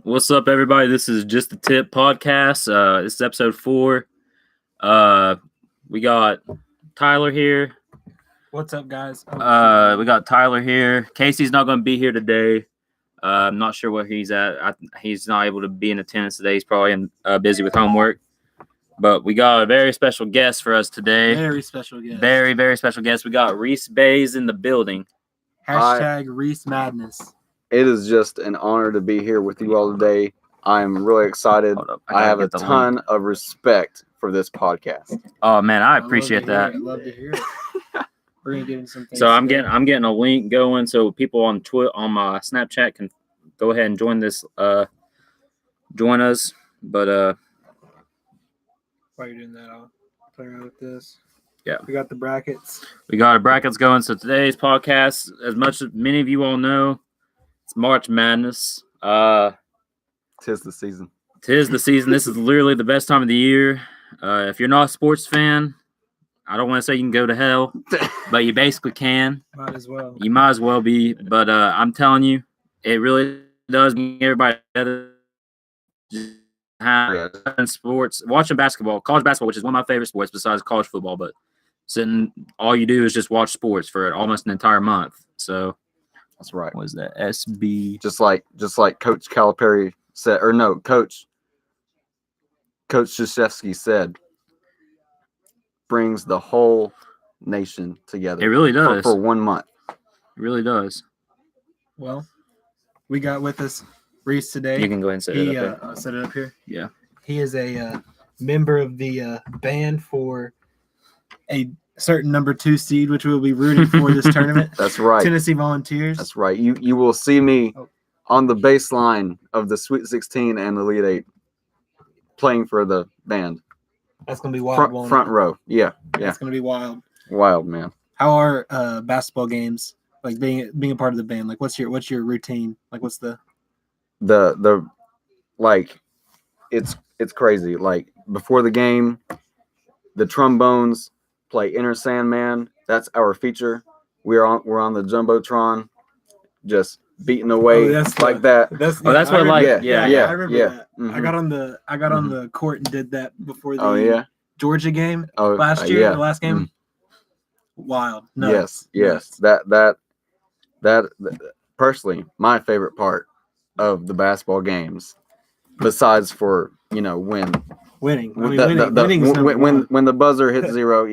What's up, everybody? This is Just the Tip podcast. This is episode 4. We got Tyler here. What's up, guys? We got Tyler here. Casey's not going to be here today. I'm not sure where he's at. He's not able to be in attendance today. He's probably busy with homework. But we got a very special guest for us today. Very special guest. Very, very special guest. We got Reese Bays in the building. Hashtag Reese Madness. It is just an honor to be here with you all today. I'm really excited. Hold up, I have gotta a get the ton link. of respect for this podcast. Oh man, I appreciate that. I love to hear it. We're gonna give him some things. So I'm getting a link going so people on my Snapchat can go ahead and join this join us. But while you're doing that, I'll play around with this. Yeah. We got the brackets. we got our brackets going. So today's podcast, as much as many of you all know, it's March Madness. Tis the season. Tis the season. This is literally the best time of the year. If you're not a sports fan, I don't want to say you can go to hell, but you basically can. Might as well. You might as well be. But I'm telling you, it really does bring everybody together. Sports, watching basketball, college basketball, which is one of my favorite sports besides college football. But all you do is just watch sports for almost an entire month. So That's right. what is that? SB. Just like Coach Calipari said, or no, Coach Krzyzewski said, brings the whole nation together. It really does. For 1 month. It really does. Well, we got with us Reese today. You can go ahead and set it up there. I'll set it up here. Yeah. He is a member of the band for a certain number 2 seed, which we'll be rooting for this tournament. That's right. Tennessee Volunteers. That's right. You will see me on the baseline of the Sweet 16 and the Elite 8 playing for the band. That's gonna be wild. Front row. Yeah. That's gonna be wild. Wild, man. How are basketball games like being a part of the band? Like, what's your routine? Like, what's the like it's crazy. Like before the game, the trombones play Inner Sandman. That's our feature. We're on the Jumbotron, just beating away like that. That's what I like. Yeah. I remember that. Mhm. I got on the court and did that before the Georgia game Oh, last year. yeah. The last game, wild. Nuts. Yes. That personally, my favorite part of the basketball games, besides for winning. Winning. I mean, The- winning is number one. when the buzzer hits 0,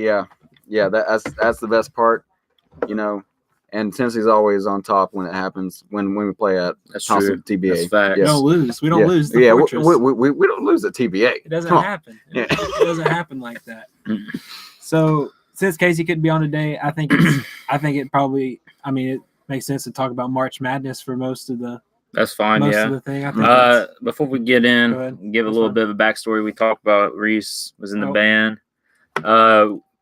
that's the best part, And Tennessee's always on top when it happens when we play at That's Thompson true. TBA. That's facts. We don't lose. We don't lose. The Yeah, we Fortress. don't lose at TBA. It doesn't Come on. happen. Yeah. It doesn't happen like that. So since Casey couldn't be on today, I think it probably. I mean, it makes sense to talk about March Madness for most of the That's fine. of Yeah. the thing. I think Before we get Go in, ahead. give a That's little fine. bit of a backstory. We talked about Reese was in the Oh. band.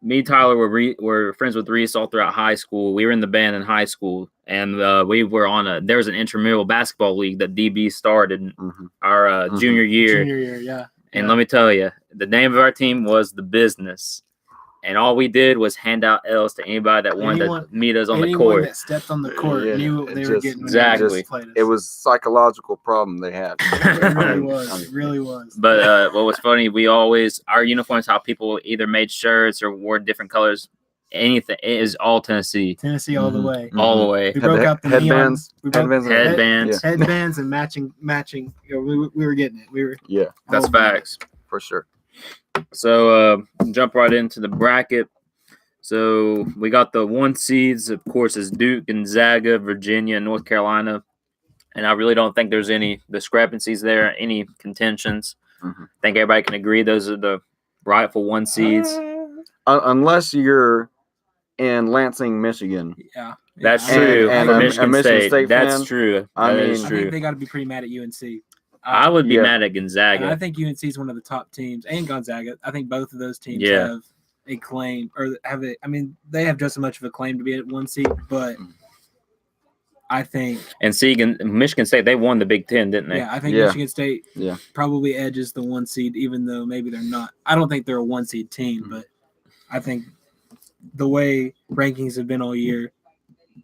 Me and Tyler were friends with Reese all throughout high school. We were in the band in high school, and we were there was an intramural basketball league that DB started Mhm. our junior year. junior year, yeah. And let me tell you, the name of our team was The Business. And all we did was hand out L's to anybody that wanted Anyone- to meet us on the Anyone court. that stepped on the court Yeah, knew what it they were just- getting. when Exactly. they just played us. It was psychological problem they had. It really was. It really was. But what was funny, our uniforms, how people either made shirts or wore different colors, anything, it is all Tennessee, Tennessee all the Mhm. way. all the way. We broke out the headbands. neon. We broke Headbands. Headbands. headbands and matching. We were getting it. We were. Yeah, That's all about it. facts. for sure. So jump right into the bracket. So we got the 1 seeds, of course, is Duke, Gonzaga, Virginia, and North Carolina. And I really don't think there's any discrepancies there, any contentions. Mhm. I think everybody can agree those are the rightful 1 seeds. Unless you're in Lansing, Michigan. Yeah. That's Yeah. true. And For a Michigan Michigan State, State that's fan, true. I That is mean- I true. think they got to be pretty mad at UNC. I would be Yeah. mad at And Gonzaga. I think UNC is one of the top teams, and Gonzaga. I think both of those teams Yeah. have a claim, or have it. I mean, they have just as much of a claim to be at 1 seed, but I think, And Michigan State, they won the Big Ten, didn't they? I think Yeah. Michigan State Yeah. probably edges the 1 seed, even though maybe they're not. I don't think they're a 1 seed team, but I think the way rankings have been all year,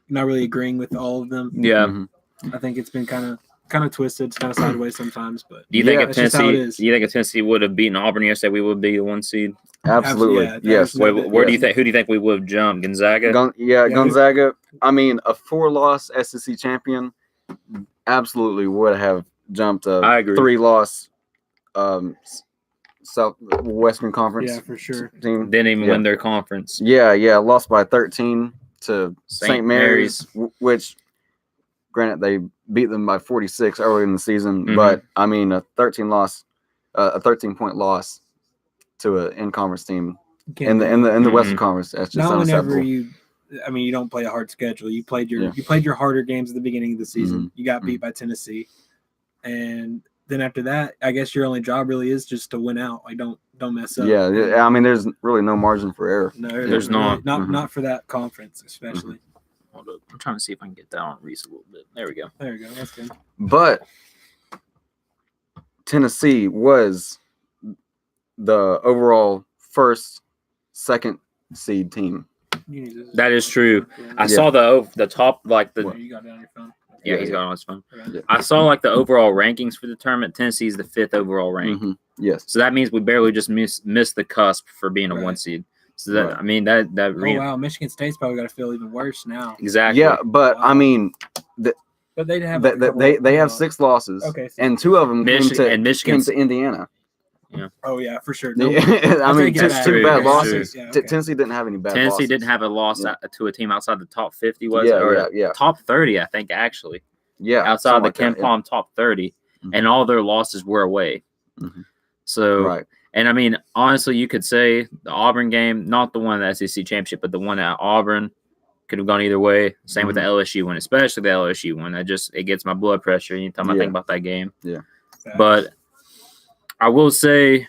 not really agreeing with all of them. Yeah. Mhm. I think it's been kind of kind of twisted, it's kind of sideways sometimes. But Do you think Yeah, if that's just how it Tennessee? is. Do you think if Tennessee would have beaten Auburn yesterday, we would be a 1 seed? Absolutely. Yeah, Yes. there's Where, where do you Yes. think? Who do you think we would have jumped? Gonzaga. Yeah, Gonzaga. I mean, a 4-loss SEC champion absolutely would have jumped a I agree. 3-loss Southwestern Conference Yeah, for sure. team. Didn't even Yeah. win their conference. Yeah, lost by 13 to St. Mary's, which, granted, they beat them by 46 early in the season, Mhm. but I mean, a 13-point loss to an in-conference team You can't in do the it. Western Mhm. Conference. That's just Not whenever unacceptable. you don't play a hard schedule. You played Yeah. your harder games at the beginning of the season. Mhm. You got beat by Tennessee, and then after that, I guess your only job really is just to win out. Like don't mess up. Yeah, I mean, there's really no margin for error. No, There's really- not. Mhm. not for that conference, especially. Hold up. I'm trying to see if I can get that on Reese a little bit. There we go. There you go. That's good. But Tennessee was the overall second seed team. You need to- That is true. I Yeah. saw the top like the You got it on your phone. yeah, Yeah, he's yeah. got it on his phone. Okay. I saw like the overall rankings for the tournament. Tennessee's the 5th overall rank. Mhm. Yes. So that means we barely just missed the cusp for being a Right. 1 seed. So that Right. I mean that Oh wow, Michigan State's probably got to feel even worse now. exactly. Yeah, but Wow. I mean, But they'd have they, like a couple they have of- 6 losses, Okay, so- and 2 of them came Michigan to Indiana. Oh yeah, for sure. I No, mean, take it just back. 2 bad That's losses. true. Yeah, okay. Tennessee didn't have any bad Tennessee losses. didn't have a loss Yeah. to a team outside the top 50, was Yeah, it? Or yeah. top 30, I think actually. Yeah, Outside something the like Ken that, yeah. Palm top 30, Mhm. and all their losses were away. Mhm. So Right. And I mean, honestly, you could say the Auburn game, not the one in the SEC championship, but the one at Auburn could have gone either way. Same with the LSU one, especially the LSU one. It gets my blood pressure anytime I Yeah. think about that game. Yeah. But I will say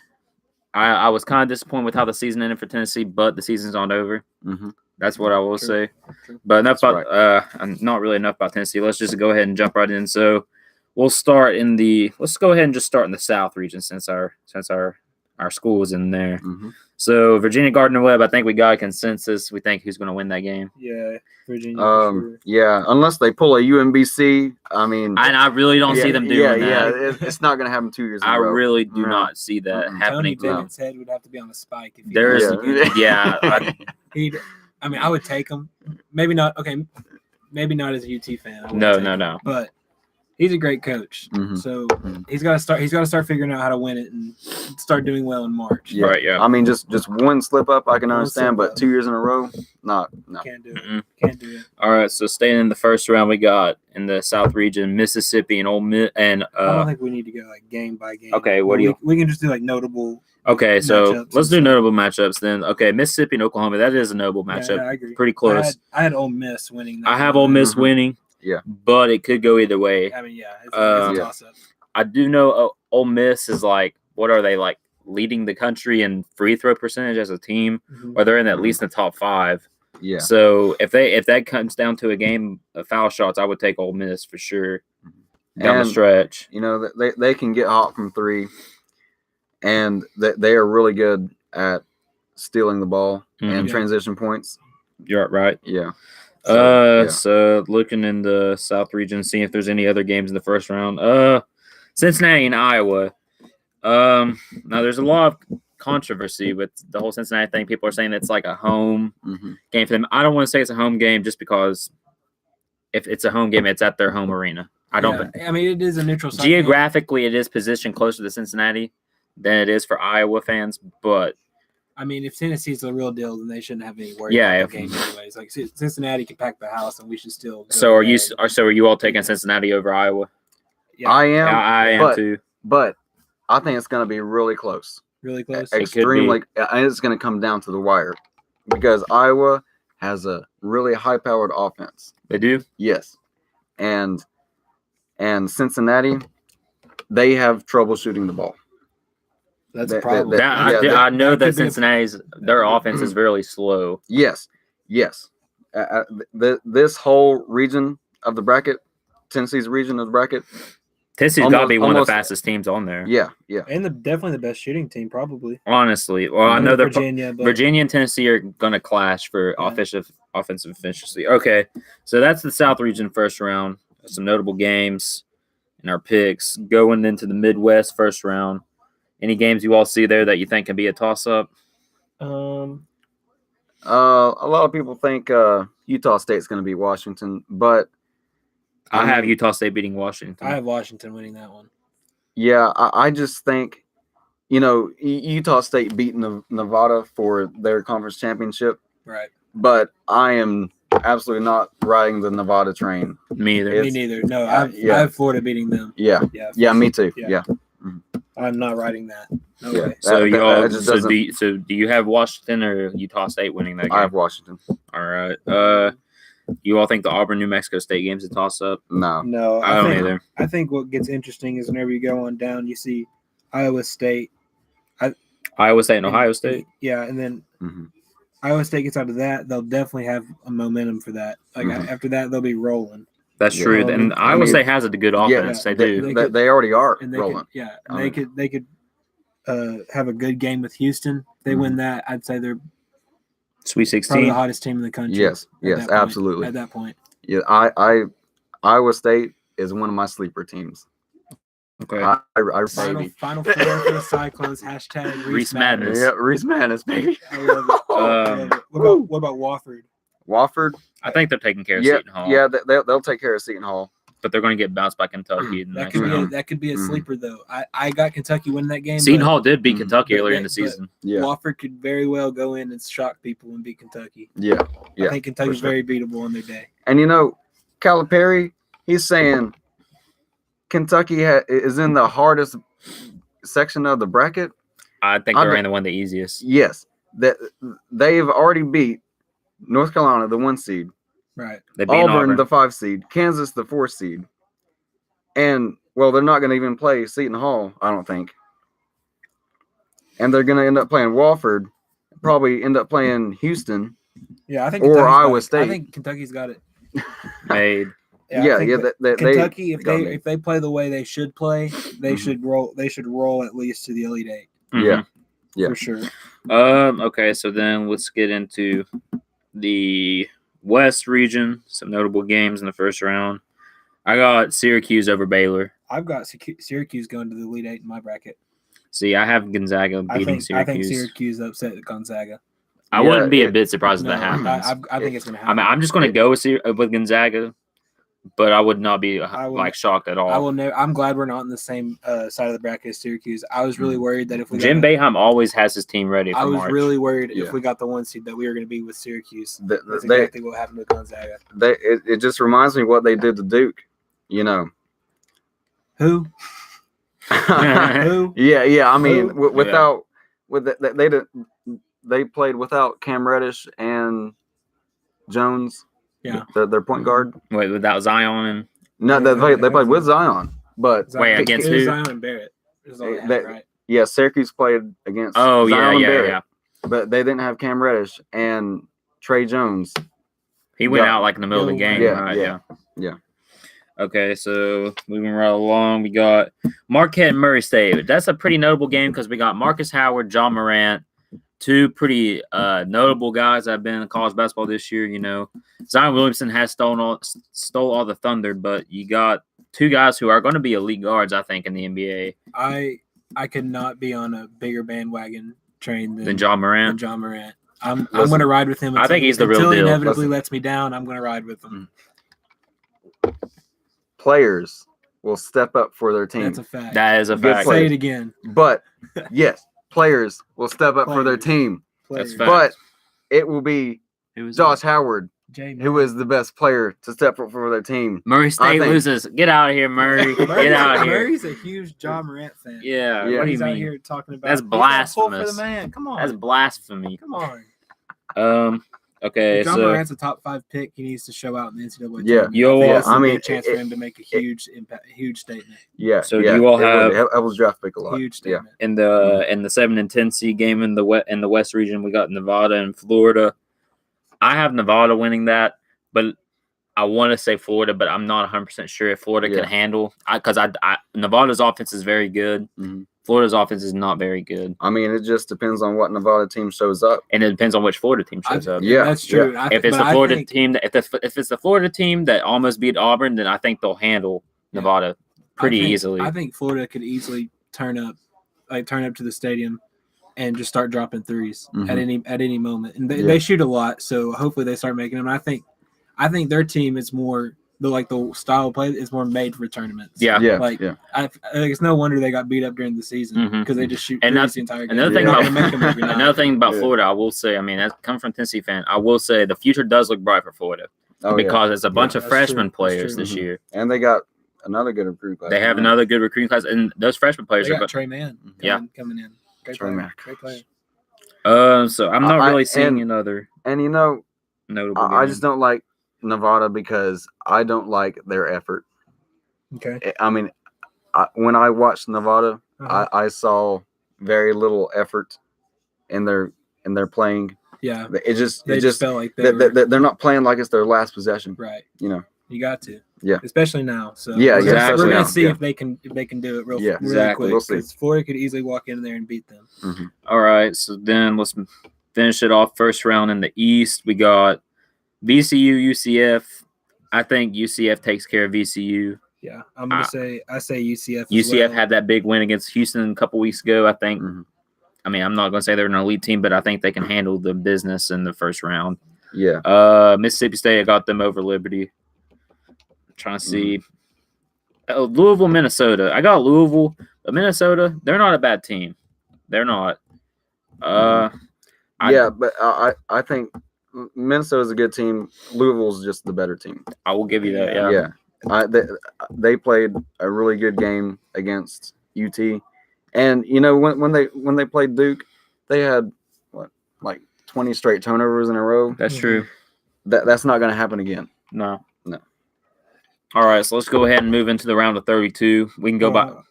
I was kind of disappointed with how the season ended for Tennessee, but the season's not over. Mhm. That's what I will True. say. True. But enough That's about not really enough about Tennessee. Let's just go ahead and jump right in. So let's go ahead and just start in the South region since our school was in there. Mhm. So Virginia Gardner Webb, I think we got a consensus. We think who's going to win that game. Yeah, Virginia. For sure. Yeah, unless they pull a UMBC, I mean, And I really don't see them doing that. It's not going to happen 2 years in I a row. really do No. not see that Mm-mm. happening. Tony To Bennett's head would have to be on a spike. If he There's, lost again. yeah, I mean, I would take him. Maybe not. Okay, maybe not as a UT fan. I wouldn't no, take no, him. no. But he's a great coach. Mhm. So Mhm. he's got to start figuring out how to win it and start doing well in March. Yeah. Right, yeah. I mean, just one slip up, I can One understand, slip but up. 2 years in a row, no. Can't do it. Mm-mm. Can't do it. All right, so staying in the first round, we got in the South region Mississippi and Ole Miss. And I don't think we need to go like game by game. okay, what do you? We can just do like notable. Okay, so matchups let's and do stuff. notable matchups then. Okay, Mississippi and Oklahoma. That is a notable Yeah, matchup. I agree. Pretty close. I had Ole Miss winning. That I have one. Ole Miss Mhm. winning. Yeah. But it could go either way. I mean, yeah, it's Yeah. a toss up. I do know Ole Miss is like, what are they like, leading the country in free throw percentage as a team, or they're in at least the top 5. Yeah. So if that comes down to a game of foul shots, I would take Ole Miss for sure down the And, stretch. you know, they can get hot from 3, and they are really good at stealing the ball and Yeah. transition points. You're right. Yeah. So looking in the South region, seeing if there's any other games in the first round. Cincinnati and Iowa. Now there's a lot of controversy with the whole Cincinnati thing. People are saying it's like a home Mhm. game for them. I don't want to say it's a home game just because if it's a home game, it's at their home arena. I don't. Yeah, I mean, it is a neutral site game. Geographically, it is positioned closer to Cincinnati than it is for Iowa fans, but I mean, if Tennessee's the real deal, then they shouldn't have any worry Yeah, about the game anyways. Like Cincinnati can pack the house, and we should still. Go so are you? ahead. So are you all taking Cincinnati over Iowa? Yeah, I am, I am but, too. but I think it's going to be really close. really close. could be. Extremely. It's going to come down to the wire because Iowa has a really high-powered offense. They do. Yes, and Cincinnati, they have trouble shooting the ball. That's that- a problem. that- Yeah, I know that that could be a- Cincinnati's their offense is really slow. Yes. This whole region of the bracket, Tennessee's region of the bracket, Tennessee's got to be one of almost- the fastest teams on there. yeah. and definitely the best shooting team, probably. Honestly, well, I know they're Virginia, but Virginia and Tennessee are going to clash for Yeah. offensive efficiency. Okay, so that's the South region first round. Some notable games. in our picks. Going into the Midwest first round, any games you all see there that you think can be a toss-up? A lot of people think Utah State's going to beat Washington, but I have mean, Utah State beating Washington. I have Washington winning that one. Yeah, I just think, Utah State beating Nevada for their conference championship, Right. but I am absolutely not riding the Nevada train. Me either. It's- Me neither. No, yeah. I have Florida beating them. Yeah, Yeah. yeah, me too. Yeah. Yeah, I'm not riding that. No Yeah. way. So That- you that- all, that just so doesn't- do you have Washington or Utah State winning that game? I have Washington. All right. You all think the Auburn New Mexico State game's a toss-up? No, No, I don't think, either. I think what gets interesting is whenever you go on down, you see Iowa State. Iowa State and Ohio State. Yeah, and then Mhm. Iowa State gets out of that, they'll definitely have a momentum for that. Like Mhm. after that, they'll be rolling, That's Yeah. true. And I Iowa mean, State has a good offense. yeah, they do. They- they already are and they rolling. could, yeah, and I mean- they could have a good game with Houston. If they win that, I'd say they're Sweet probably 16. the hottest team in the country. Yes, at yes, that point- absolutely. At that point, Yeah, Iowa State is one of my sleeper teams. Okay. I final four for the Cyclones. Hashtag Reese Madness. yeah, Reese Madness, baby. I love it. I love it. What about Wofford? Wofford, I think they're taking care of yeah, Seton Hall. yeah, they'll take care of Seton Hall. But they're going to get bounced by Kentucky in the That next could be round. that could be a Mhm. sleeper though. I got Kentucky winning that game. Seton but Hall did beat Mhm. Kentucky But earlier they- in the but- season. Yeah, Wofford could very well go in and shock people and beat Kentucky. yeah, I yeah. think Kentucky's for sure. very beatable on their day. And Calipari, he's saying Kentucky is in the hardest section of the bracket. I think I they're bet- in the one the easiest. Yes, that they've already beat North Carolina, the 1 seed, Right. They beat Auburn, Auburn. the 5 seed, Kansas, the 4 seed, and they're not going to even play Seton Hall, I don't think. And they're going to end up playing Wofford, probably end up playing Houston. Yeah, I think Or Kentucky's got Iowa it. State. I think Kentucky's got it. Made. Yeah, I think that they Kentucky, if got they me. if they play the way they should play, they Mhm. should roll. They should roll at least to the Elite Eight Yeah. Yeah. for sure. Okay, so then let's get into the West region. Some notable games in the first round. I got Syracuse over Baylor. I've got Syracuse going to the Elite Eight in my bracket. See, I have Gonzaga I beating think Syracuse. Syracuse upset Gonzaga. I Yeah, wouldn't be a it- bit surprised if No, that happens. I think it's going to I happen. mean, I'm just going to go with Gonzaga, but I would not be I will- like shocked at all. I will never. I'm glad we're not on the same side of the bracket as Syracuse. I was really worried that if we Jim got, Boeheim always has his team ready for I was March. really worried Yeah. if we got the 1 seed that we were going to be with Syracuse. They, That's they, exactly what happened with Gonzaga. it just reminds me what they did to Duke. Who? Who? Yeah. I mean, Who? without they played without Cam Reddish and Jones. Yeah. their point guard. Wait, without Zion and No, they played with Zion, but Wait, against it was who? Zion and Barrett. It was all they had, That- right? yeah, Syracuse played against. oh yeah, Zion and yeah, Barrett, yeah. But they didn't have Cam Reddish and Trey Jones. He went Yeah. out like in the middle of the game, Yeah, right? yeah. Okay, so moving right along, we got Marquette and Murray State. That's a pretty notable game because we got Marcus Howard, John Morant, two pretty notable guys that have been in college basketball this year. Zion Williamson has stole all the thunder, but you got two guys who are going to be elite guards, I think, in the NBA I could not be on a bigger bandwagon train than John Morant. than John Morant. I'm Listen, going to ride with him. I think he's the real until he deal. inevitably Listen. lets me down. I'm going to ride with him. Players will step up for their team, That's a fact. That is a Good fact. play. Say it again. but yes, players will step up for their Players. team. That's Players. fact. But it will be Who was Josh Howard Jamie. who is the best player to step up for their team. Murray State think- loses. Get out of here, Murray. Get out of here. Murray's a huge John Morant fan. Yeah, Yeah. what do He's you out mean? here talking about That's "You gotta pull for blasphemous. the man. Come on. That's blasphemy. Come on. Okay, If John so Morant's a top 5 pick. He needs to show out in the NCAA. Yeah. tournament. You all- I think this I would be mean, a chance for it- him to make a huge impact, a huge statement. Yeah. So yeah, you all it would. have- I was draft pick a lot. Huge Yeah. statement. in the 7 and 10 seed game in the West region, we got Nevada and Florida. I have Nevada winning that, but I want to say Florida, but I'm not 100% sure if Florida Yeah. can handle. Because Nevada's offense is very good. Mhm. Florida's offense is not very good, I mean, it just depends on what Nevada team shows up. and it depends on which Florida team shows up. Yeah, That's true. If it's the Florida team, if it's the Florida team that almost beat Auburn, then I think they'll handle Nevada pretty I think- easily. I think Florida could easily turn up to the stadium and just start dropping threes Mhm. at any moment. And Yeah. they shoot a lot, so hopefully they start making them. And I think their team is more the style of play is more made for tournaments. Yeah. Yeah. Like, yeah. It's no wonder they got beat up during the season because they just shoot And threes the entire game. Another thing They're not about gonna make them every night. another thing about Yeah. Florida, I will say, I mean, as come from a Tennessee fan, I will say the future does look bright for Florida Oh, yeah. because it's a bunch of that's freshman true. That's players true. this Mhm. year. And they got another good recruit class. They have another good recruiting class, and those freshman players They are. got Trey Mann Yeah. coming in. Great Trey player. Mann. Great player. So I'm not really seeing another And notable. I game. just don't like Nevada because I don't like their effort. Okay. I mean, when I watched Nevada, Uh-huh. I saw very little effort in their playing. Yeah. It just felt like they were they're not playing like it's their last possession. right. You know. You got to. Yeah. Especially now. So Yeah, we're gonna, exactly we're gonna now, see yeah. if they can do it really exactly. quick. We'll see. Because Florida could easily walk in there and beat them. Mm-hmm. All right, so then let's finish it off. First round in the East, we got VCU, UCF. I think UCF takes care of VCU. Yeah. I'm gonna say UCF. as UCF well. had that big win against Houston a couple weeks ago. I think. Mhm. I mean, I'm not going to say they're an elite team, but I think they can handle the business in the first round. Yeah. Mississippi State, I got them over Liberty. I'm trying to see. Mm-hmm. Louisville, Minnesota. I got Louisville, but Minnesota, they're not a bad team. They're not. I- But I think Minnesota's a good team. Louisville's just the better team. I will give you that. Yeah. Yeah. They played a really good game against UT, and when they played Duke, they had like 20 straight turnovers in a row. That's true. That's not going to happen again. No. No. All right, so let's go ahead and move into the round of 32. We can go by. Uh,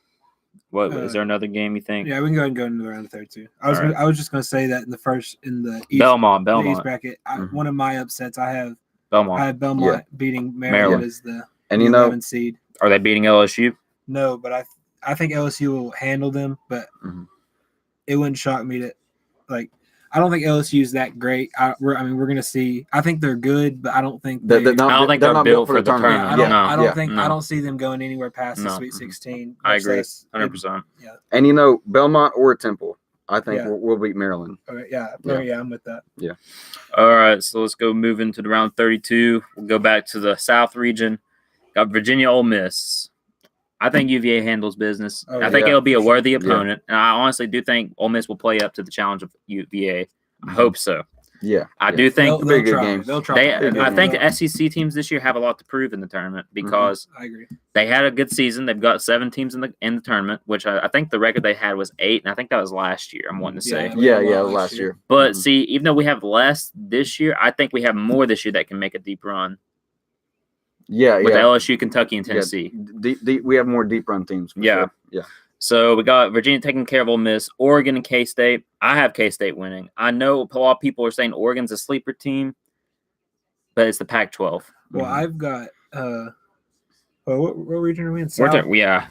What is there another game you think? Yeah, we can go ahead and go into the round of 32. All right. I was just gonna say that in the East, Belmont. the East bracket, Mhm. one of my upsets, I have Belmont. Belmont beating Maryland as the And 11 seed. Are they beating LSU? No, but I think LSU will handle them, but Mhm. it wouldn't shock me to I don't think LSU is that great. We're gonna see. I think they're good, but I don't think They're they. not- I don't think they're they're not built for the tournament. Yeah, tournament. I don't No. think no. I don't see them going anywhere past the No. Sweet 16. I much agree. less- 100%. And Belmont or Temple, I think Yeah. we'll beat Maryland. Okay, yeah, I'm with that. All right, so let's go move into the round 32. We'll go back to the South region. Got Virginia, Ole Miss. I think UVA handles business. Oh, I think yeah. it'll be a worthy Yeah. opponent. And I honestly do think Ole Miss will play up to the challenge of UVA. I hope so. Yeah. I yeah. do think It'll be a good try. game. They'll try. I think the They'll- SEC teams this year have a lot to prove in the tournament because I agree. they had a good season. They've got 7 teams in the tournament, which I think the record they had was 8, and I think that was last year. I'm wanting to say. Yeah. Yeah, last year. But Mhm. see, even though we have less this year, I think we have more this year that can make a deep run Yeah, with yeah. LSU, Kentucky, and Tennessee. Deep, we have more deep run teams. For Yeah. sure. Yeah. So we got Virginia taking care of Ole Miss, Oregon and K-State. I have K-State winning. I know a lot of people are saying Oregon's a sleeper team, but it's the Pac-12. Well, Mhm. I've got. What region are we in? We're South? yeah.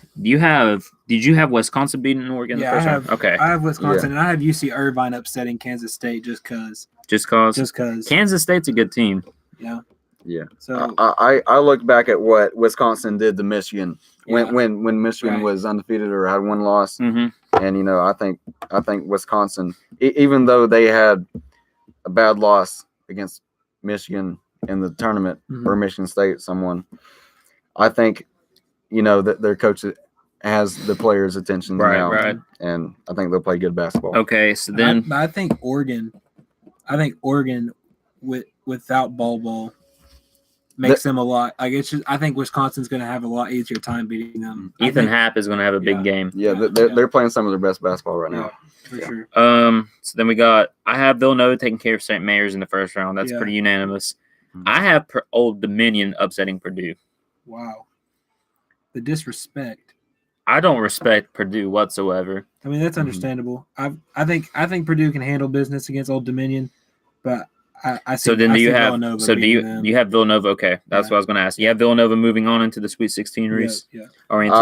Did you have Wisconsin beating Oregon? Yeah, the first I round? have. Okay. I have Wisconsin, and I have UC Irvine upsetting Kansas State just cause. Just cause. Kansas State's a good team. Yeah. Yeah. So I look back at what Wisconsin did to Michigan Yeah. when Michigan Right. was undefeated or had one loss, Mm-hmm. and I think Wisconsin, even though they had a bad loss against Michigan in the tournament Mhm. or Michigan State, someone, I think that their coach has the players' attention Right, now, right. and I think they'll play good basketball. Okay, so then I think Oregon. Without Ball makes them a lot. It's just I think Wisconsin's going to have a lot easier time beating them. I Ethan think- Happ is going to have a big Yeah. game. Yeah, Yeah, they're playing some of their best basketball right now. for sure. So then I have Villanova taking care of St. Mary's in the first round. That's Yeah. pretty unanimous. Mhm. I have Old Dominion upsetting Purdue. Wow, the disrespect. I don't respect Purdue whatsoever. I mean, that's Mhm. understandable. I think Purdue can handle business against Old Dominion, but I see, So then I do you see have Villanova so do you beating them. you have Villanova? Okay, that's Yeah. what I was going to ask. You have Villanova moving on into the Sweet 16 Yeah, race yeah. or into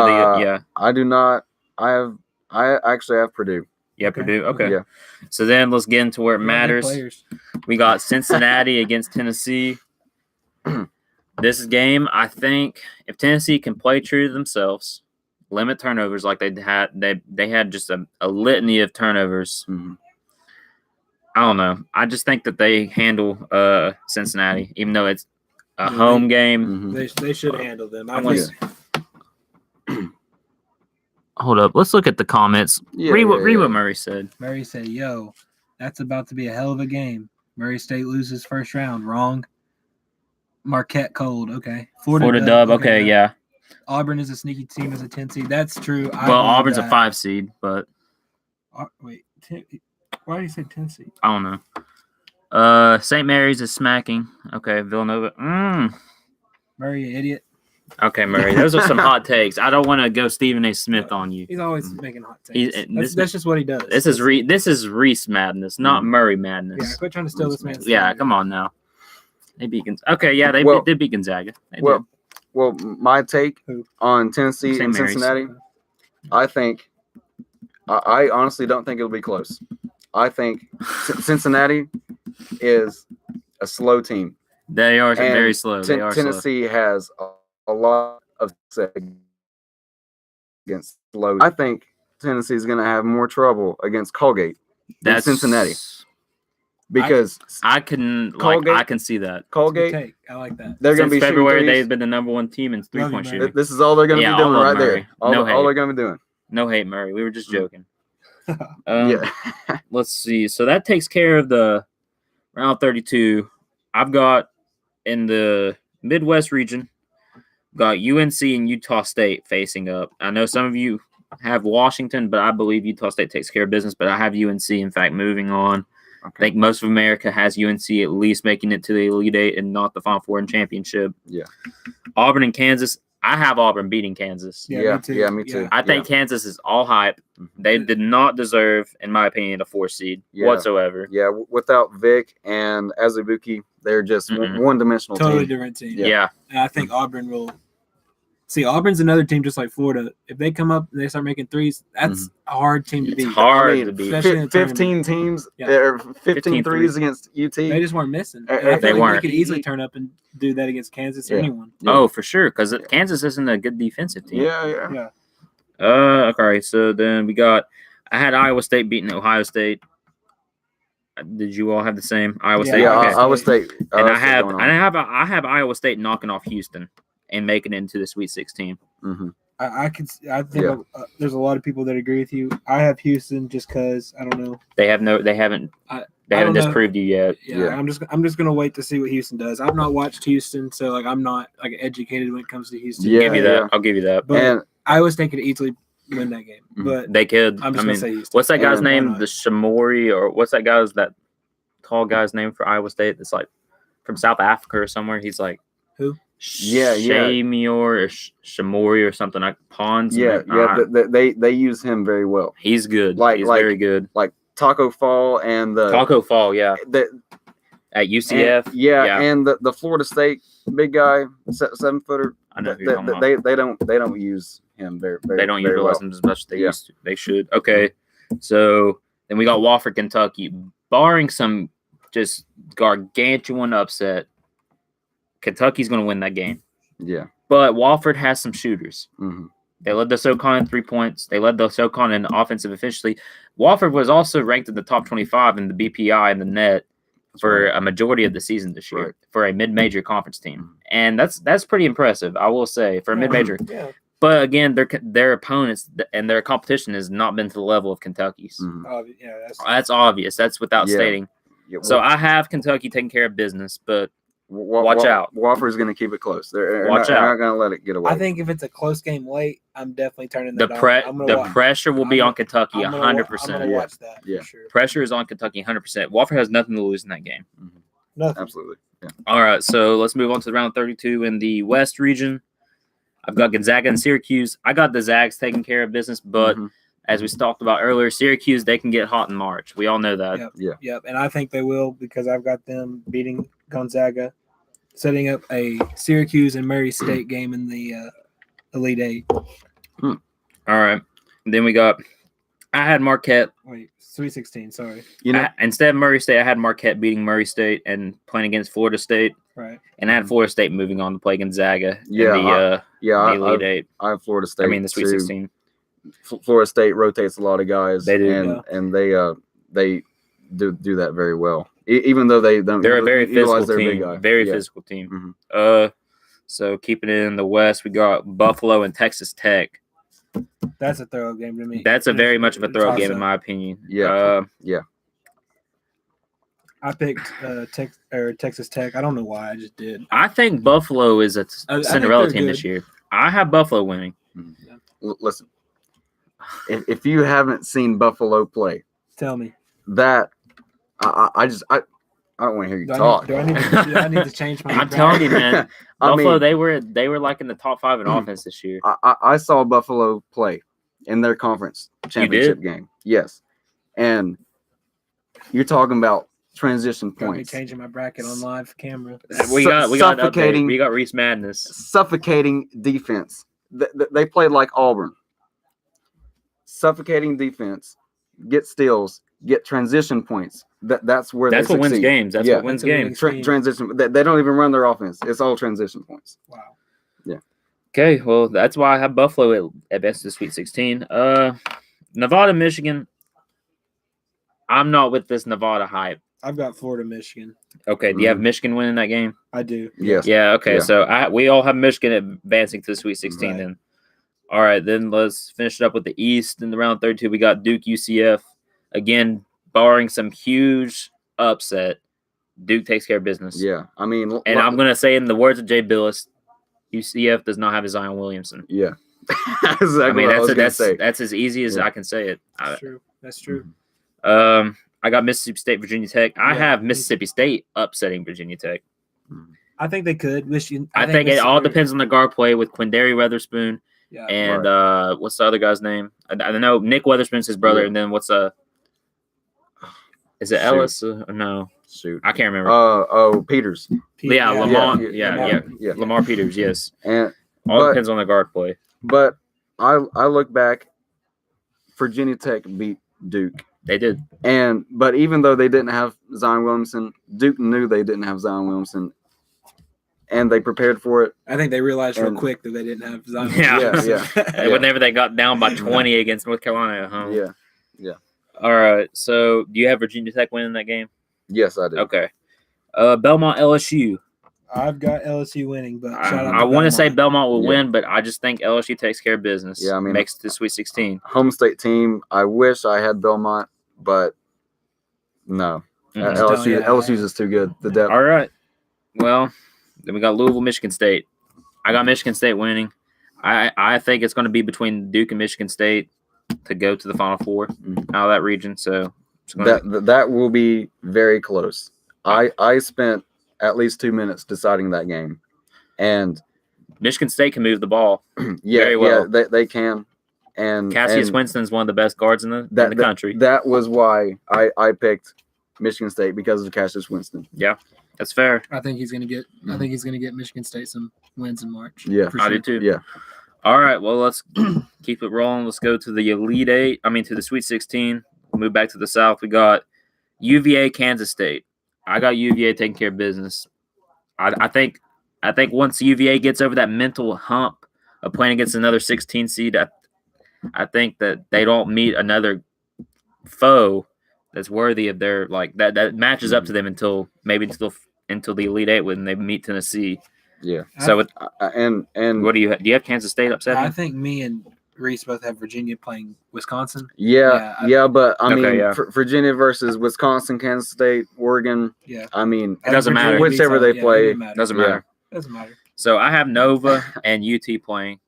I do not. I actually have Purdue. okay. Purdue. Okay. Yeah. So then let's get into where it Yeah, good matters. players. We got Cincinnati against Tennessee. This game, I think, if Tennessee can play true to themselves, limit turnovers like they had. They had just a litany of turnovers. Mhm. I don't know. I just think that they handle Cincinnati, even though it's a Yeah, home game. Mhm. They should handle them. I Let's- think Hold up. Let's look at the comments. Yeah, read what yeah. Murray said. Murray said, "Yo, that's about to be a hell of a game. Murray State loses first round. Wrong. Marquette cold. Okay. Florida dub. Okay, yeah. Auburn is a sneaky team as a 10 seed. That's true. I Well, believe Auburn's a that. 5 seed, but Wait, why do you say 10 seed? I don't know. St. Mary's is smacking. Okay, Villanova. Murray, you idiot. Okay, Murray. Those are some hot takes. I don't want to go Stephen A. Smith on you. He's always making hot He's- takes. That's just what he does. This is Reese madness, not Murray madness. Yeah, quit trying to steal this man's Yeah, thunder. come on now. They beat Gonzaga. Okay, yeah, they Well- did beat Gonzaga. They Well, did. well, my take Who? on Tennessee St. and Mary's. Cincinnati, I think, I honestly don't think it'll be close. I think Cincinnati is a slow team. They are and very slow. They are slow. Tennessee has a lot of success against slow. I think Tennessee is going to have more trouble against Colgate than Cincinnati because I can Colgate- I can see that. That's a good Colgate, take. I like that. they're going Since to be February, shooting they've threes. been the number 1 team in 3-point Love you, shooting. Murray. This is all they're going to Yeah, be doing I love right there. Murray. All, No all hate. they're going to be doing. No hate, Murray. We were just joking. Yeah. Let's see. So that takes care of the round 32. I've got in the Midwest region, got UNC and Utah State facing up. I know some of you have Washington, but I believe Utah State takes care of business. But I have UNC, in fact, moving on. I Okay. think most of America has UNC at least making it to the Elite Eight and not the Final Four and championship. Yeah. Auburn and Kansas. I have Auburn beating Kansas. Yeah, me too. yeah, me too. I think Kansas is all hype. They did not deserve, in my opinion, a 4 seed Yeah. whatsoever. Yeah, without Vic and Azubuike, they're just Mm-mm. one-dimensional Totally team. different team. Yeah. And I think Auburn will. See, Auburn's another team just like Florida. If they come up and they start making threes, that's a hard team to It's beat. hard I mean, to beat. Especially in the 15 teams, Yeah. there are 15 15 threes against UT. They just weren't missing. Uh, And I they feel like weren't. they could easily turn up and do that against Kansas or Yeah. anyone. Yeah. Oh, for sure, because Kansas isn't a good defensive team. Yeah, yeah. Yeah. Okay, so then we got. I had Iowa State beating Ohio State. Did you all have the same Iowa Yeah, State? Yeah, Okay. Iowa State. And Iowa State going on. I have Iowa State knocking off Houston and making it into the Sweet 16. Mhm. I think Yeah. there's a lot of people that agree with you. I have Houston just because I don't know. They haven't I they don't haven't know. disproved you yet. Yeah, Yeah. I'm just gonna wait to see what Houston does. I've not watched Houston, so like I'm not like educated when it comes to Houston. Yeah, Give you that. yeah. I'll give you that. But And Iowa State could easily win that game. Mhm. But They could. I'm just I mean, gonna say Houston. what's that guy's And- name? Why not? The Shamori, or what's that tall guy's name for Iowa State? That's like from South Africa or somewhere. He's like Who? Yeah, yeah. Shamior or Shamori or something like Pons. yeah, they use him very well. He's good. Like- He's like- very good. Taco Fall and the Taco Fall, yeah, the at UCF. and, yeah, Yeah. and the Florida State big guy, 7-footer. I know who you're talking about. They don't use him very They don't very utilize well. them as much as they Yeah. used to. They should. Okay, so then we got Wofford, Kentucky. Barring some just gargantuan upset, Kentucky's going to win that game. Yeah. But Wofford has some shooters. Mhm. They led the SoCon in 3 points. They led the SoCon in offensive efficiency. Wofford was also ranked in the top 25 in the BPI and the net for a majority of the season this year Right. for a mid-major conference team, and that's pretty impressive, I will say, for a mid-major. Yeah. But again, their opponents and their competition has not been to the level of Kentucky's. Mhm. Yeah, That's obvious. That's without Yeah. stating. Yeah, So I have Kentucky taking care of business, but watch out. Wofford's going to keep it close. They're Watch not, out. They're not going to let it get away. I think if it's a close game late, I'm definitely turning the that on. the pressure will be I'm on Kentucky I'm gonna 100%. watch that Yeah. for sure. Pressure is on Kentucky 100%. Wofford has nothing to lose in that game. Nothing. Absolutely. Yeah. All right, so let's move on to round 32 in the West region. I've got Gonzaga and Syracuse. I got the Zags taking care of business, but Mhm. as we talked about earlier, Syracuse, they can get hot in March. We all know that. Yep. Yep, and I think they will because I've got them beating Gonzaga, setting up a Syracuse and Murray State game in the Elite Eight. All right. Then we got I had Marquette. Wait, Sweet 16. Sorry. You know, Instead of Murray State, I had Marquette beating Murray State and playing against Florida State. Right. And I had Florida State moving on to play Gonzaga Yeah, in the Yeah, Elite Eight. I have Florida State. I mean, the Sweet too. 16. Florida State rotates a lot of guys. They do. and they do that very well. Even though they don't, They're a very utilize physical their big team. guy. Very Yeah. physical team. Mhm. So keeping it in the West, we got Buffalo and Texas Tech. That's a thorough game to me. That's a very much of a thorough game in Toss-up. my opinion. Yeah. I picked Texas Tech. I don't know why. I just did. I think Buffalo is a I think Cinderella they're team this good. year. I have Buffalo winning. Listen, if you haven't seen Buffalo play, Tell me. that I don't want to hear you talk. Do I need to change my? I'm telling you, man. I Buffalo, mean, they were like in the top 5 in offense this year. I saw Buffalo play in their conference championship game. Yes, and you're talking about transition Got me points, changing my bracket on live camera. We got suffocating- we got Reese Madness. suffocating defense. They played like Auburn. Suffocating defense, get steals, get transition points. That's where That's they what wins succeed. games. That's Yeah. what wins That's what games. wins- Transition. They don't even run their offense. It's all transition points. Wow. Okay, well, that's why I have Buffalo at best of the Sweet 16. Nevada, Michigan. I'm not with this Nevada hype. I've got Florida, Michigan. Okay, do you have Michigan winning that game? I do. Yes. Yeah, okay. Yeah. So we all have Michigan advancing to the Sweet 16 Right. then. All right, then let's finish it up with the East. In the round 32, we got Duke UCF. Again, barring some huge upset, Duke takes care of business. Yeah. I mean, And I'm going to say in the words of Jay Billis, UCF does not have a Zion Williamson. yeah. Exactly I mean, what I was gonna say. that's as easy as Yeah. I can say it. That's true. That's true. I got Mississippi State, Virginia Tech. I Yeah, have me Mississippi State upsetting Virginia Tech. I think they could. Michigan. I think it all Mississippi- depends on the guard play with Quindary Weatherspoon Yeah. and what's the other guy's name? I don't know. Nick Weatherspoon's his brother, Yeah. and then what's is it Shoot. Ellis? Or no, Shoot. I can't remember. Peters. Yeah, Lamar. Yeah. Yeah. Lamar Peters. Yes, And all But- depends on the guard play. but I look back, Virginia Tech beat Duke. They did. But even though they didn't have Zion Williamson, Duke knew they didn't have Zion Williamson, and they prepared for it. I think they realized real And- quick that they didn't have Zion. Yeah. Williamson. Yeah. Whenever they got down by 20 against North Carolina at home. Yeah. All right. So, do you have Virginia Tech winning that game? Yes, I did. Okay. Belmont LSU. I've got LSU winning, but shout out I want to say Belmont. Belmont will Yeah. win, but I just think LSU takes care of business. Yeah, I mean- makes it to Sweet 16. Home state team. I wish I had Belmont, but no. Mhm. LSU's is too good. The depth. All right. Well, then we got Louisville, Michigan State. I got Michigan State winning. I think it's going to be between Duke and Michigan State to go to the Final Four Mhm. out of that region. So it's gonna, That will be very close. I spent at least 2 minutes deciding that game, and Michigan State can move the ball. yeah, Very well. yeah, they can. And Cassius and Winston's one of the best guards in the country. That was why I picked Michigan State, because of Cassius Winston. That's fair. I think he's gonna get. I think he's gonna get Michigan State some wins in March. Yeah. for I sure. do too. Yeah. All right. Well, let's keep it rolling. Let's go to the Elite Eight. To the Sweet 16. We'll move back to the South. We got UVA, Kansas State. I got UVA taking care of business. I think once UVA gets over that mental hump of playing against another 16 seed, I think that they don't meet another foe that's worthy of their that matches up to them until the Elite Eight when they meet Tennessee. Yeah. So And what do you have Kansas State upset? I think me and Reese both have Virginia playing Wisconsin. yeah, Yeah, but I Okay, mean, yeah. Virginia versus Wisconsin, Kansas State, Oregon. Yeah, I mean, It doesn't matter. Whichever they play, Doesn't Yeah. matter. Doesn't matter. So I have Nova and UT playing.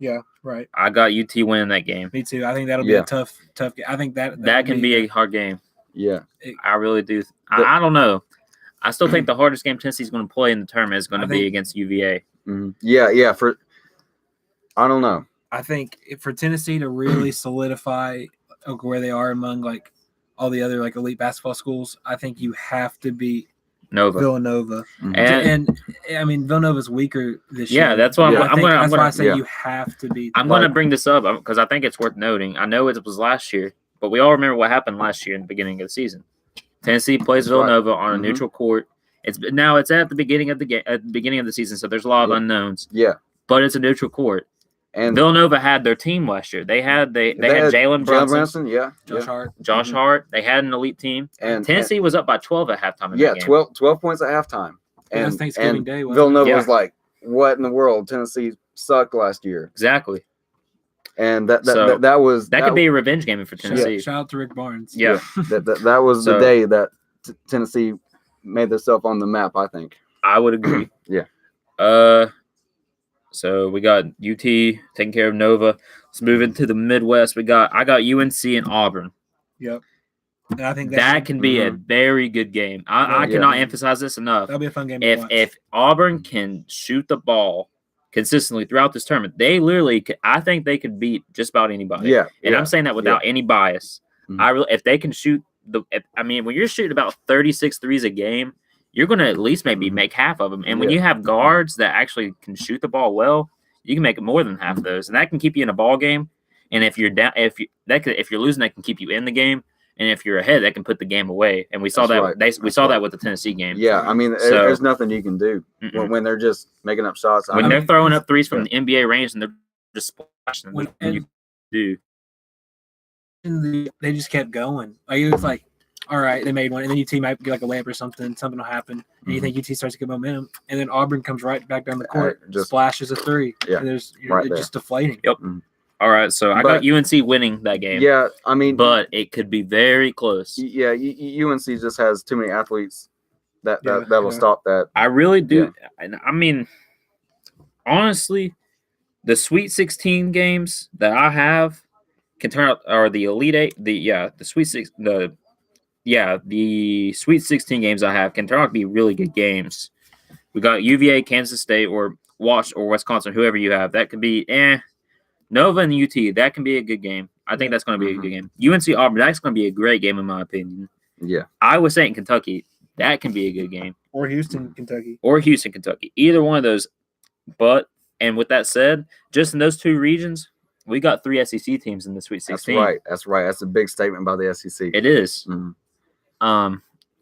Yeah, right. I got UT winning that game. Me too. I think that'll be Yeah. a tough game. I think that That can be a hard game. yeah, I really do. I don't know. I still think the hardest game Tennessee's going to play in the tournament is going to be against UVA. mhm. yeah. I don't know. I think for Tennessee to really solidify where they are among all the other elite basketball schools, I think you have to beat Nova. Villanova. Mhm. And Villanova's weaker this year. Yeah, that's why Yeah. That's why I say yeah. you have to beat. I'm going to bring this up because I think it's worth noting. I know it was last year, but we all remember what happened last year in the beginning of the season. Tennessee plays Right. Villanova on a Mhm. neutral court It's at the beginning of the game, at the beginning of the season, so there's a lot of Yeah. unknowns. Yeah, But it's a neutral court. and Villanova had their team last year. They had Jalen Brunson, Yeah, Josh yeah. Hart. Josh Mhm. Hart. They had an elite team. And Tennessee was up by 12 at halftime. In yeah, that game. 12 points at halftime. It was And Thanksgiving Day, wasn't it? Villanova Yeah. was like, "What in the world?" Tennessee sucked last year, Exactly. and that So, was That could be a revenge game for Tennessee. Shout out to Rick Barnes. Yeah. that was the So- day that Tennessee made themselves on the map. I think. I would agree. Yeah. So we got UT taking care of Nova. Let's move into the Midwest. I got UNC and Auburn. Yep. And I think That can be a very good game. I Yeah. cannot emphasize this enough. that'll be a fun game. to If watch. Auburn can shoot the ball consistently throughout this tournament, they literally I think they could beat just about anybody. Yeah, And yeah. I'm saying that without any bias. Mhm. If they can shoot when you're shooting about 36 threes a game, you're going to at least maybe Mhm. make half of them. And when Yeah. you have guards that actually can shoot the ball well, you can make more than half of those, and that can keep you in a ball game. And if you're down, if you're losing, that can keep you in the game. And if you're ahead, that can put the game away. And we saw That's that. right. We That's saw right. that with the Tennessee game. Yeah, I mean, So- there's nothing you can do Mm-mm. when they're just making up shots. When I they're mean, throwing up threes from the NBA range and they're just splashing, When- and you do. they just kept going. Like it was like, all right, they made one, and then UT might get like a layup or something. Something will happen, and you Mhm. think UT starts to get momentum, and then Auburn comes right back down the court, just- splashes a three. Yeah, and there's right it's there. just deflating. Yep. All right, so I got But- UNC winning that game. yeah, I mean, But it could be very close. yeah, UNC just has too many athletes Yeah, that'll yeah. stop that. I really do. And I mean, honestly, the Sweet 16 games that I have can turn out, or the Elite Eight, the Sweet Sweet 16 games I have can turn out to be really good games. We got UVA, Kansas State, or Wisconsin, whoever you have. That could be Nova and UT. That can be a good game. I think that's going to be a good game. UNC Auburn. That's going to be a great game in my opinion. Yeah, Iowa State and Kentucky. That can be a good game. Or Houston, Kentucky. Or Houston, Kentucky. Either one of those. And with that said, just in those two regions, we got 3 SEC teams in the Sweet 16. That's right. That's a big statement by the SEC. It is. Mhm.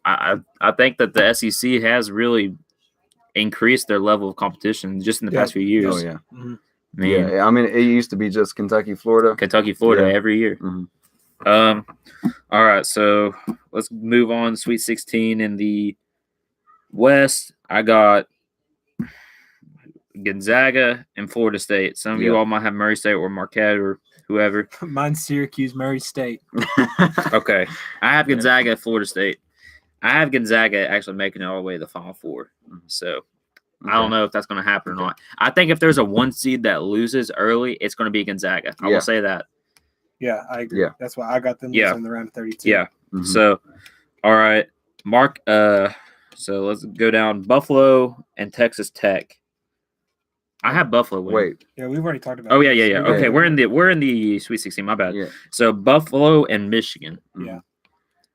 I think that the SEC has really increased their level of competition just in the past few years. Oh yeah, Man, yeah. I mean, it used to be just Kentucky, Florida. Kentucky, Florida Yeah. every year. Mhm. All right, so let's move on. Sweet 16 in the West. I got Gonzaga and Florida State. Some of you Yeah. all might have Murray State or Marquette or whoever. Mine's Syracuse, Murray State. Okay, I have Gonzaga, Florida State. I have Gonzaga actually making it all the way to the Final Four. So I don't know if that's going to happen or not. I think if there's a 1 seed that loses early, it's going to be Gonzaga. I Yeah. will say that. Yeah, I agree. Yeah. That's why I got them Yeah. in the round of 32. Yeah. Mhm. So, all right, Mark. So let's go down Buffalo and Texas Tech. I have Buffalo winning. Wait, Yeah, we've already talked about Oh this. yeah. Yeah, Okay, yeah. we're in the Sweet 16. My bad. yeah. So Buffalo and Michigan. Yeah.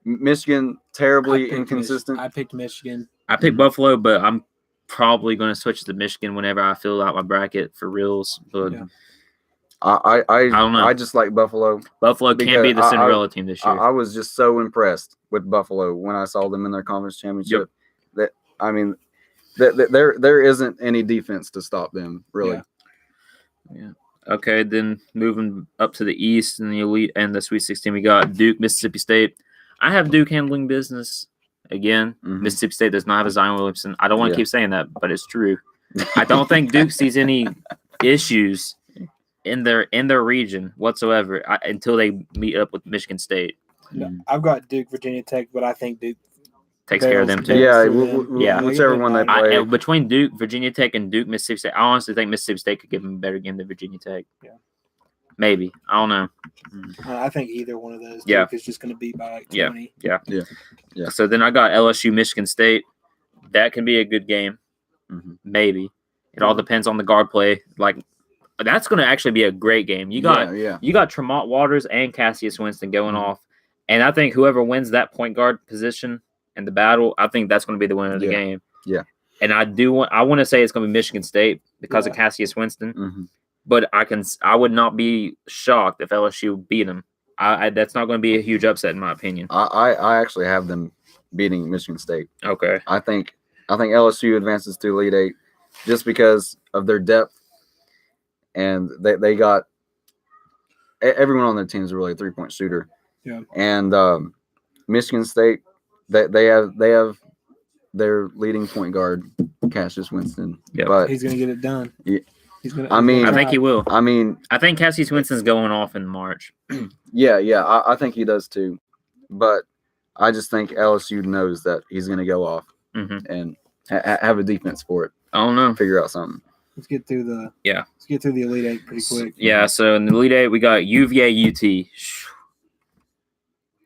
Michigan I terribly picked inconsistent. I picked Michigan. I picked Buffalo, but I'm probably going to switch to Michigan whenever I fill out my bracket for reals. But Yeah. I don't know. I just like Buffalo. Buffalo can't be the Because Cinderella team this year. I was just so impressed with Buffalo when I saw them in their conference championship. That I mean, there isn't any defense to stop them really. Yeah. Okay, then moving up to the East and the Elite and the Sweet 16, we got Duke, Mississippi State. I have Duke handling business again. Mhm. Mississippi State does not have a Zion Williamson. I don't want to Yeah. keep saying that, but it's true. I don't think Duke sees any issues in their region whatsoever until they meet up with Michigan State. No, Mhm. I've got Duke, Virginia Tech, but I think Duke Takes care of them too. Barrels Yeah, through them. Yeah. whichever one they I- play. Between Duke, Virginia Tech, and Duke, Mississippi State, I honestly think Mississippi State could give them a better game than Virginia Tech. Yeah. Maybe. I don't know. I think either one of those Yeah. Duke is just going to beat by like Yeah. 20. Yeah. So then I got LSU, Michigan State. That can be a good game. Mhm. Maybe. It all depends on the guard play. Like, that's going to actually be a great game. You got yeah. Tremont Waters and Cassius Winston going off. And I think whoever wins that point guard position in the battle, I think that's going to be the winner of the Yeah. game. Yeah. And I want to say it's going to be Michigan State because of Yeah. Cassius Winston. Mhm. But I would not be shocked if LSU beat them. That's not going to be a huge upset in my opinion. I actually have them beating Michigan State. Okay. I think I think LSU advances to Elite Eight just because of their depth, and they got everyone on their team is really a 3-point shooter. Yeah. And Michigan State, they have their leading point guard, Cassius Winston. Yep. But He's gonna get it done. Yeah. He's gonna. I mean- I think he will. I mean, I think Cassius Winston's going off in March. yeah, I think he does too. But I just think LSU knows that he's going to go off hmm and have a defense for it. I don't know. Figure out something. Let's get through the. Yeah. Let's get through the Elite Eight pretty quick. Yeah, so in the Elite Eight, we got UVA, UT.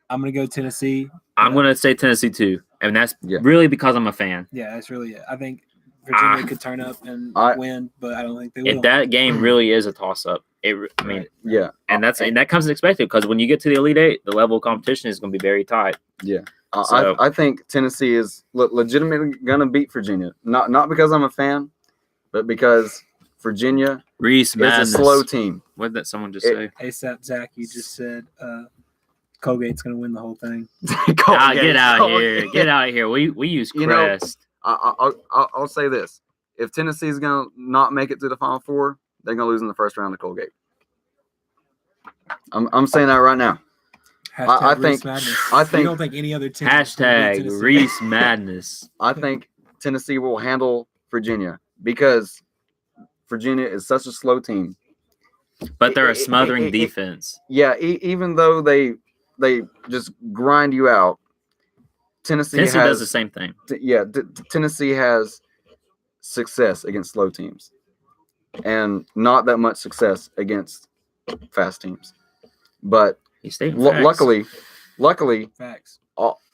I'm gonna go Tennessee. I'm going to say Tennessee too. And that's Yeah. really because I'm a fan. Yeah, that's really it. I think Virginia Ah. could turn up and I- win, but I don't think they will. If that game really is a toss up, I mean, Yeah. and that comes as expected because when you get to the Elite Eight, the level of competition is going to be very tight. So- I think Tennessee is legitimately going to beat Virginia. Not because I'm a fan, but because Virginia Reese is a Madness. slow team. What did someone just It- say? ASAP Zach, you just said Colgate's gonna win the whole thing. Get out here! Get out here! We use You know, Crest. I'll say this: if Tennessee's going to not make it to the Final Four, they're going to lose in the first round of Colgate. I'm saying that right now. I Reese think- Madness. I You think- don't think any other team can beat Tennessee? Hashtag Reese Madness. I think Tennessee will handle Virginia because Virginia is such a slow team. But they're a smothering defense. Yeah, even though they just grind you out, Tennessee Tennessee has does the same thing. Tennessee has success against slow teams, and not that much success against fast teams. But He's stating luckily, Facts.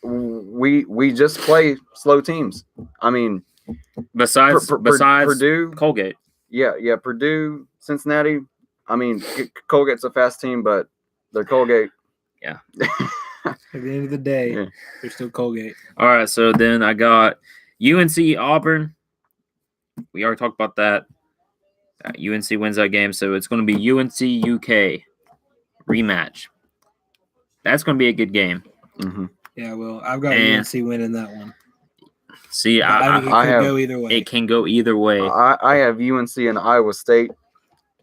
we just play slow teams. I mean, besides Purdue, Colgate. yeah, Purdue, Cincinnati. I mean, Colgate's a fast team, but they're Colgate. At the end of the day, Yeah. they're still Colgate. All right, so then I got UNC Auburn. We already talked about that. UNC wins that game, so it's going to be UNC UK rematch. That's going to be a good game. Mhm. Yeah, well, I've got And- UNC winning that one. See, I think it I could have- go either way. it can go either way. I have UNC and Iowa State.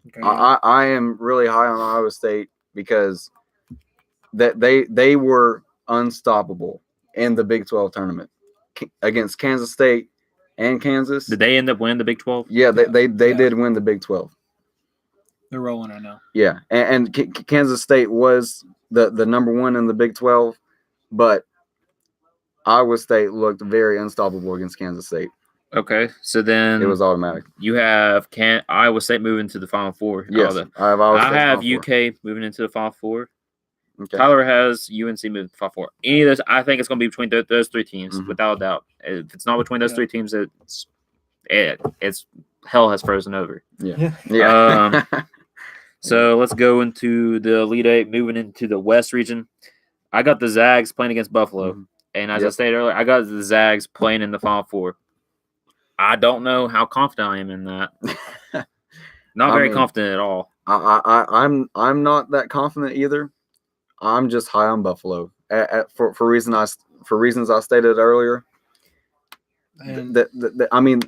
Okay. I am really high on Iowa State because that they were unstoppable in the Big 12 tournament against Kansas State and Kansas. Did they end up winning the Big 12? Yeah, they Yeah. did win the Big 12. They're rolling right now. Yeah, and Kansas State was the number one in the Big 12, but Iowa State looked very unstoppable against Kansas State. Okay, so then It was automatic. you have Iowa State moving to the Final Four. Yes, I have Iowa I State have Final Four. UK moving into the Final Four. Okay. Tyler has UNC moving to the Final Four. Any of those, I think it's going to be between those three teams, Mhm. without a doubt. If it's not between those Yeah. three teams, it's hell has frozen over. Yeah. So let's go into the Elite Eight, moving into the West region. I got the Zags playing against Buffalo. Mhm. And as I Yep. stated earlier, I got the Zags playing in the Final Four. I don't know how confident I am in that. Not I very mean- confident at all. I'm not that confident either. I'm just high on Buffalo for reasons I stated earlier. And I mean,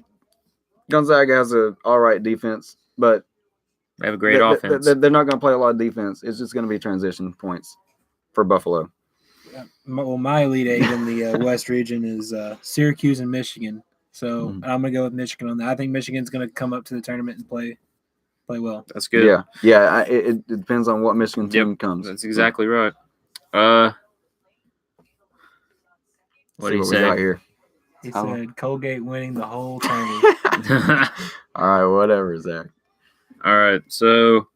Gonzaga has a all right defense, but They have a great offense. They're not going to play a lot of defense. It's just going to be transition points for Buffalo. my Elite Eight in the West region is Syracuse and Michigan. So Mhm. I'm gonna go with Michigan on that. I think Michigan's gonna come up to the tournament and play well. That's good. Yeah. It depends on what Michigan team comes. That's exactly right. What do See you what we got say? here? He Oh. said Colgate winning the whole tournament. All right, whatever, Zach. All right, so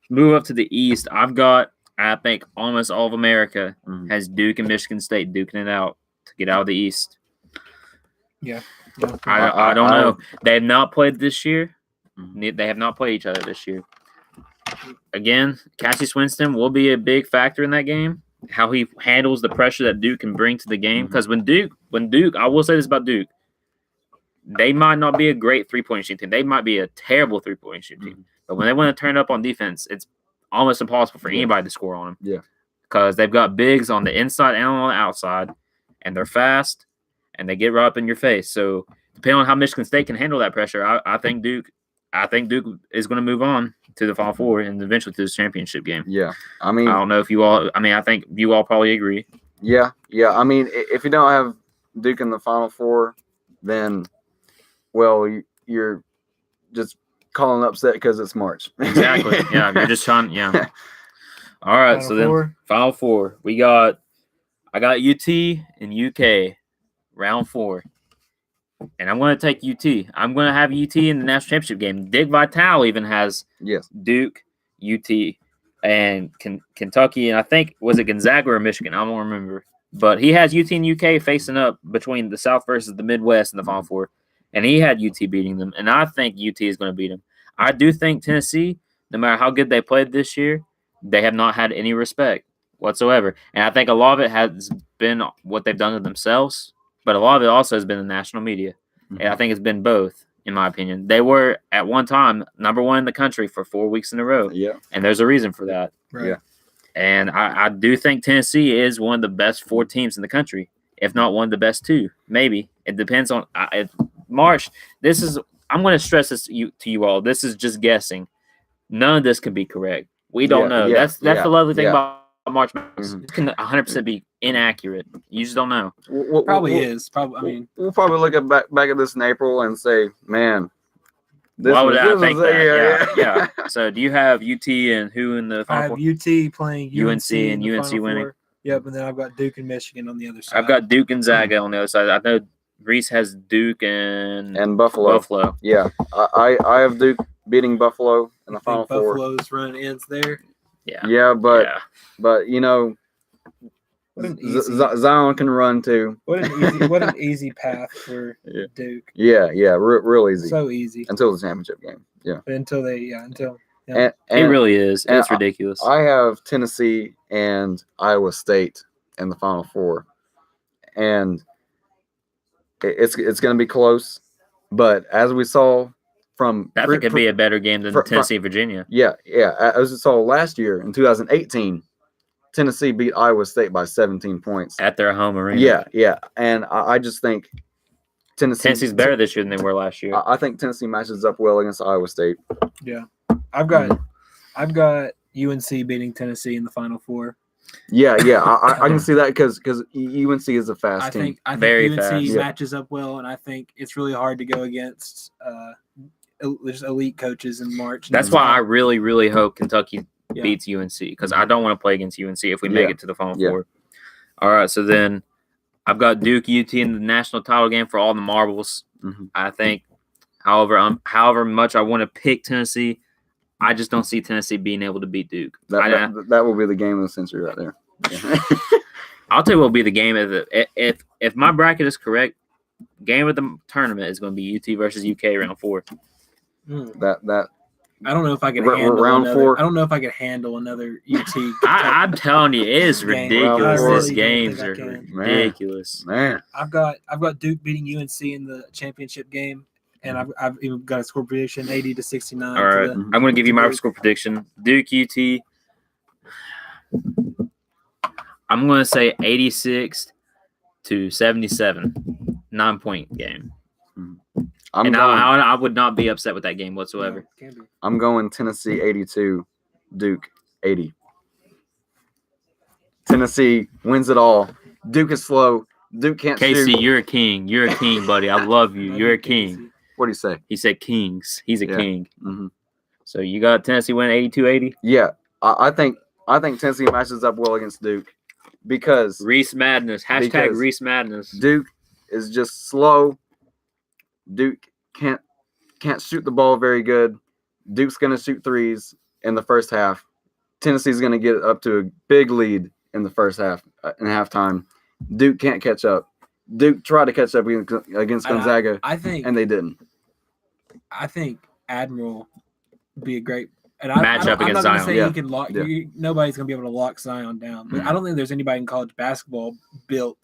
move up to the East. I've got, I think, almost all of America Mhm. has Duke and Michigan State duking it out to get out of the East. I don't know. They have not played this year. Mhm. They have not played each other this year. Again, Cassius Winston will be a big factor in that game. How he handles the pressure that Duke can bring to the game. Mhm. Because when Duke, I will say this about Duke, they might not be a great 3-point shooting team. They might be a terrible 3-point shooting team. Mhm. But when they want to turn up on defense, it's almost impossible for Yeah. anybody to score on them. Yeah. Because they've got bigs on the inside and on the outside, and they're fast, and they get right up in your face. So depending on how Michigan State can handle that pressure, I think Duke is going to move on to the Final Four and eventually to the championship game. Yeah, I mean, I don't know if you all. I mean, I think you all probably agree. yeah. I mean, if you don't have Duke in the Final Four, then, well, you're just calling upset because it's March. Exactly. Yeah, you're just trying. Yeah. All right. So then, Final Four. I got UT and UK, round 4. And I'm going to take UT. I'm going to have UT in the national championship game. Dick Vitale even has Yes. Duke, UT, and Kentucky. And I think, was it Gonzaga or Michigan? I don't remember. But he has UT and UK facing up between the South versus the Midwest in the Final Four. And he had UT beating them. And I think UT is going to beat them. I do think Tennessee, no matter how good they played this year, they have not had any respect whatsoever. And I think a lot of it has been what they've done to themselves. But a lot of it also has been the national media. And I think it's been both, in my opinion. They were, at one time, number 1 in the country for 4 weeks in a row. Yeah. And there's a reason for that. Right. Yeah. And I do think Tennessee is one of the best 4 teams in the country, if not one of the best 2. Maybe. It depends on March. I'm going to stress this to you all. This is just guessing. None of this can be correct. We don't know. That's the lovely thing about March Madness. It can 100% be inaccurate. You just don't know. Probably is. Probably. I mean, we'll probably look at back at this in April and say, man, why would I think that? Yeah. So, do you have UT and who in the I Final have Four? UT playing UNC in and the UNC Final winning. Four. Yep, and then I've got Duke and Michigan on the other side. I've got Duke and Zaga on the other side. I know Reese has Duke and Buffalo. Yeah, I have Duke beating Buffalo in the I Final think Four. Buffalo's run ends there. Yeah. Yeah, but you know, What an easy, Zion can run too. what an easy path for Duke. Yeah, real easy. So easy until the championship game. Yeah, until It really is. It's ridiculous. I have Tennessee and Iowa State in the Final Four, and it's going to be close. But as we saw from I think it'd be a better game than Tennessee Virginia. Yeah. As we saw last year in 2018, Tennessee beat Iowa State by 17 points at their home arena. Yeah, and I just think Tennessee's better this year than they were last year. I think Tennessee matches up well against Iowa State. Yeah, I've got UNC beating Tennessee in the Final Four. Yeah, I can see that because UNC is a fast team. I think Very UNC fast. matches up well, and I think it's really hard to go against there's elite coaches in March. That's why I really, really hope Kentucky beats UNC, because I don't want to play against UNC if we make it to the Final Four. All right, so then I've got Duke, UT in the national title game for all the marbles. Mm-hmm. I think, however much I want to pick Tennessee, I just don't see Tennessee being able to beat Duke. That will be the game of the century right there. Yeah. I'll tell you what will be the game of if my bracket is correct, game of the tournament is going to be UT versus UK round 4. That I don't know if I could handle round another, 4. I don't know if I could handle another UT. I'm telling you, it is ridiculous. Really These games are ridiculous. Man. I've got Duke beating UNC in the championship game, and I've even got a score prediction 80-69. All right, I'm going to give you my score prediction. Duke UT. I'm going to say 86-77, 9-point game. I would not be upset with that game whatsoever. I'm going Tennessee 82, Duke 80. Tennessee wins it all. Duke is slow. Duke can't Casey, shoot. you're a king. You're a king, buddy. I love you. You're a king. What do you say? He said kings. He's a king. Mm-hmm. So you got Tennessee winning 82-80? Yeah, I think Tennessee matches up well against Duke because Reese Madness. Hashtag Reese Madness. Duke is just slow. Duke can't shoot the ball very good. Duke's going to shoot threes in the first half. Tennessee's going to get up to a big lead in the first half in halftime. Duke can't catch up. Duke tried to catch up against Gonzaga, and they didn't. I think Admiral would be a great matchup against Zion. Say he can lock. Nobody's going to be able to lock Zion down. But I don't think there's anybody in college basketball built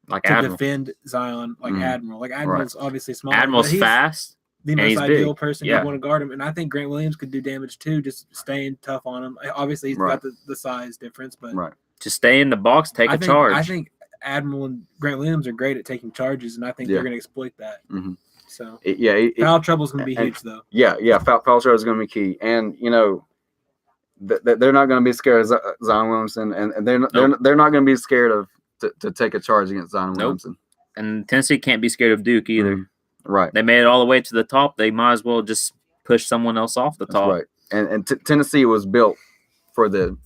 like to Admiral. Defend Zion like Admiral. Like Admiral's obviously small. Admiral's fast. The most ideal big. person to want to guard him. And I think Grant Williams could do damage too, just staying tough on him. Obviously, he's got the size difference, but just stay in the box, take a charge. I think Admiral and Grant Williams are great at taking charges, and I think they're going to exploit that. Mm-hmm. So Yeah, foul trouble's going to be and- huge, though. yeah. Foul trouble is going to be key, and they're not going to be scared of Zion Williamson, and they're not going to be scared of to take a charge against Zion Williamson. And Tennessee can't be scared of Duke either. Mhm. Right. They made it all the way to the top. They might as well just push someone else off the That's top. right. And Tennessee was built for the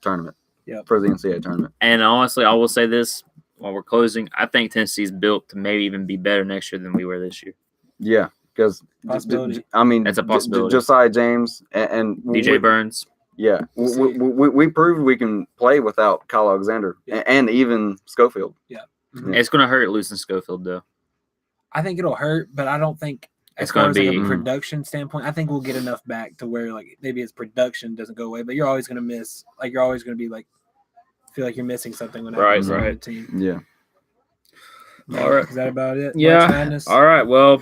tournament. Yep. For the NCAA tournament. And honestly, I will say this while we're closing. I think Tennessee's built to maybe even be better next year than we were this year. Yeah, because Possibility. I mean, That's a possibility. Josiah James and DJ Burns. Yeah, We'll see. we proved we can play without Kyle Alexander Yeah. and even Schofield. Mhm. It's going to hurt losing Schofield, though. I think it'll hurt, but I don't think as It's far gonna as like be- a production standpoint, I think we'll get enough back to where like maybe his production doesn't go away, but you're always gonna miss. Like you're always gonna be like feel like you're missing something when Right, happens on right. the team. Yeah. All right. Is that about it? Yeah. March Madness? All right. Well,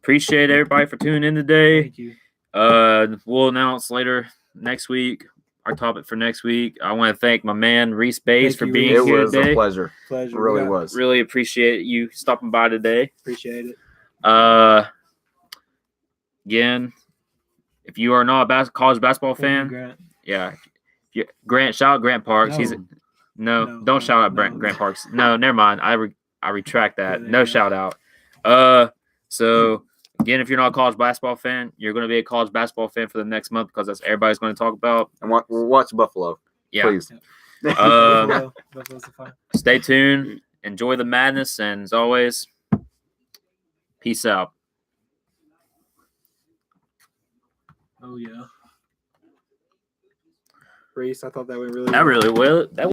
appreciate everybody for tuning in today. Thank you. We'll announce later next week our topic for next week. I want to thank my man Reese Bays Thank for you, being Reese. It here was today. a pleasure. Pleasure. It really We got- was. Really appreciate you stopping by today. Appreciate it. Again, if you are not a college basketball Thank you, fan, Grant. yeah, Grant, shout out Grant Parks. He's No, don't no, shout out no. Grant Parks. No, never mind. I retract that. Yeah, there No you go. shout out. So again, if you're not a college basketball fan, you're going to be a college basketball fan for the next month because that's everybody's going to talk about. And watch Buffalo, Yeah. please. Buffalo's the fun. Stay tuned. Enjoy the madness, and as always, peace out. Oh yeah. Reese, I thought that went really That really well. That